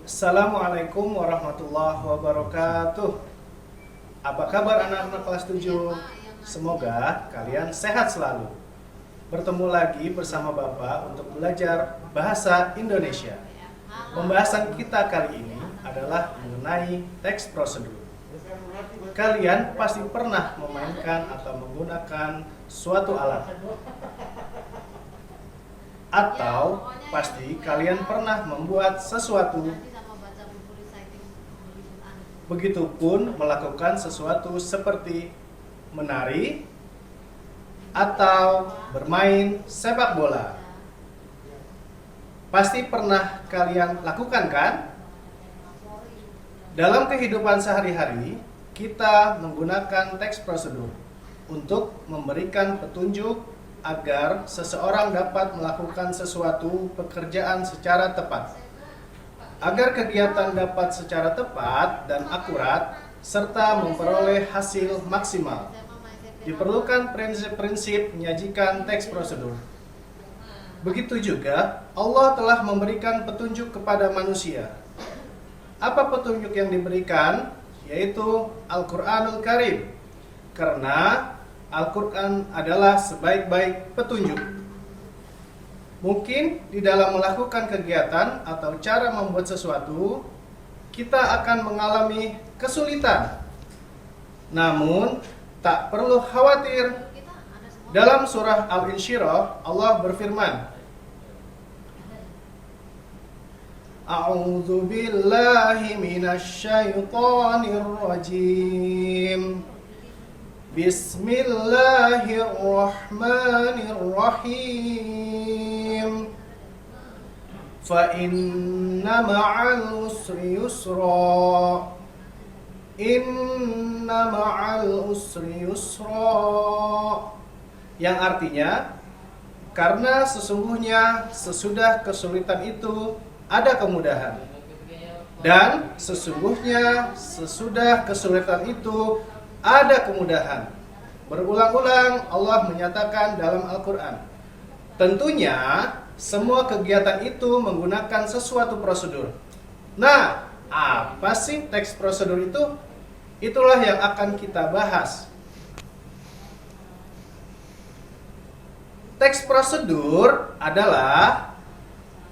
Assalamualaikum warahmatullahi wabarakatuh. Apa kabar anak-anak kelas 7? Semoga kalian sehat selalu. Bertemu lagi bersama Bapak untuk belajar bahasa Indonesia. Pembahasan kita kali ini adalah mengenai teks prosedur. Kalian pasti pernah memainkan atau menggunakan suatu alat. Atau pasti kalian pernah membuat sesuatu. Begitupun melakukan sesuatu seperti menari atau bermain sepak bola. Pasti pernah kalian lakukan, kan? Dalam kehidupan sehari-hari, kita menggunakan teks prosedur untuk memberikan petunjuk agar seseorang dapat melakukan sesuatu pekerjaan secara tepat. Agar kegiatan dapat secara tepat dan akurat serta memperoleh hasil maksimal, diperlukan prinsip-prinsip menyajikan teks prosedur. Begitu juga Allah telah memberikan petunjuk kepada manusia. Apa petunjuk yang diberikan? Yaitu Al-Quranul Karim. Karena Al-Quran adalah sebaik-baik petunjuk. Mungkin di dalam melakukan kegiatan atau cara membuat sesuatu, kita akan mengalami kesulitan. Namun, tak perlu khawatir. Dalam surah Al-Insyirah, Allah berfirman, A'udzu billahi minasy syaithanir rajim. Bismillahirrahmanirrahim. Fa inna ma'al usri yusra. Inna ma'al usri yusra. Yang artinya, karena sesungguhnya sesudah kesulitan itu ada kemudahan. Dan sesungguhnya sesudah kesulitan itu ada kemudahan. Berulang-ulang Allah menyatakan dalam Al-Quran. Tentunya semua kegiatan itu menggunakan sesuatu prosedur. Nah, apa sih teks prosedur itu? Itulah yang akan kita bahas. Teks prosedur adalah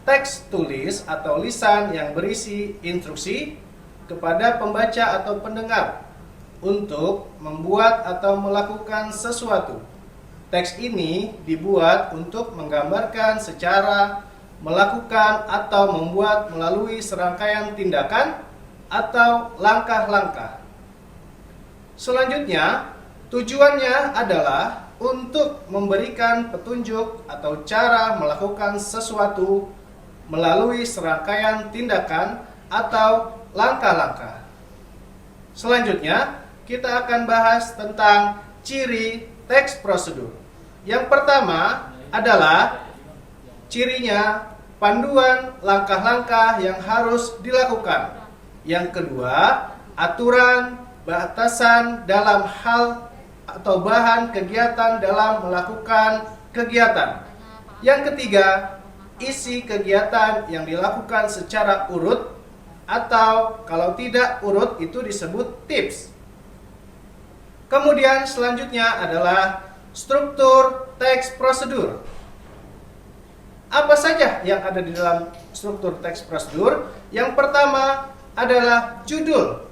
teks tulis atau lisan yang berisi instruksi kepada pembaca atau pendengar untuk membuat atau melakukan sesuatu. Teks ini dibuat untuk menggambarkan secara melakukan atau membuat melalui serangkaian tindakan atau langkah-langkah. Selanjutnya, tujuannya adalah untuk memberikan petunjuk atau cara melakukan sesuatu melalui serangkaian tindakan atau langkah-langkah. Selanjutnya, kita akan bahas tentang ciri teks prosedur. Yang pertama adalah cirinya panduan langkah-langkah yang harus dilakukan. Yang kedua, aturan batasan dalam hal atau bahan kegiatan dalam melakukan kegiatan. Yang ketiga, isi kegiatan yang dilakukan secara urut atau kalau tidak urut itu disebut tips. Kemudian selanjutnya adalah struktur teks prosedur. Apa saja yang ada di dalam struktur teks prosedur? Yang pertama adalah judul.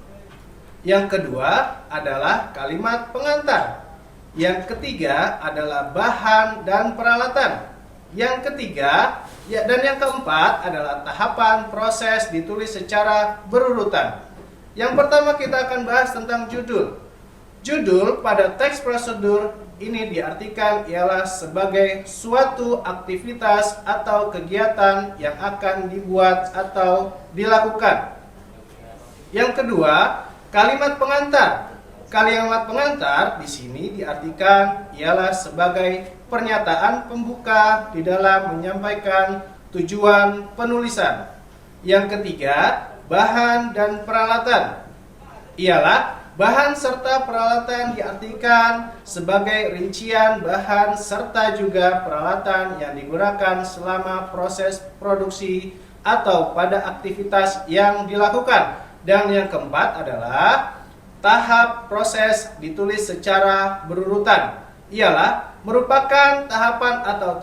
Yang kedua adalah kalimat pengantar. Yang ketiga adalah bahan dan peralatan. Yang ketiga dan yang keempat adalah tahapan proses ditulis secara berurutan. Yang pertama kita akan bahas tentang judul. Judul pada teks prosedur ini diartikan ialah sebagai suatu aktivitas atau kegiatan yang akan dibuat atau dilakukan. Yang kedua, kalimat pengantar. Kalimat pengantar di sini diartikan ialah sebagai pernyataan pembuka di dalam menyampaikan tujuan penulisan. Yang ketiga, bahan dan peralatan. Ialah bahan serta peralatan diartikan sebagai rincian bahan serta juga peralatan yang digunakan selama proses produksi atau pada aktivitas yang dilakukan. Dan yang keempat adalah tahap proses ditulis secara berurutan. Ialah merupakan tahapan atau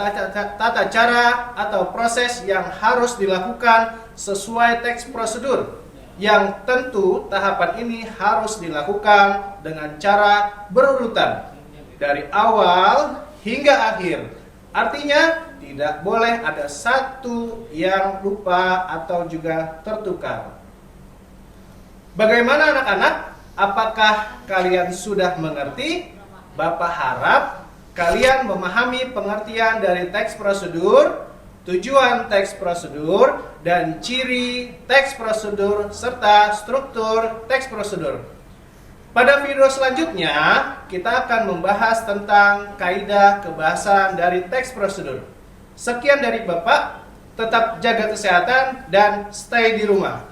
tata cara atau proses yang harus dilakukan sesuai teks prosedur. Yang tentu tahapan ini harus dilakukan dengan cara berurutan dari awal hingga akhir. Artinya tidak boleh ada satu yang lupa atau juga tertukar. Bagaimana anak-anak? Apakah kalian sudah mengerti? Bapak harap kalian memahami pengertian dari teks prosedur, tujuan teks prosedur, dan ciri teks prosedur serta struktur teks prosedur. Pada video selanjutnya, kita akan membahas tentang kaidah kebahasaan dari teks prosedur. Sekian dari Bapak, tetap jaga kesehatan dan stay di rumah.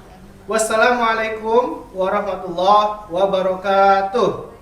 Wassalamualaikum warahmatullahi wabarakatuh.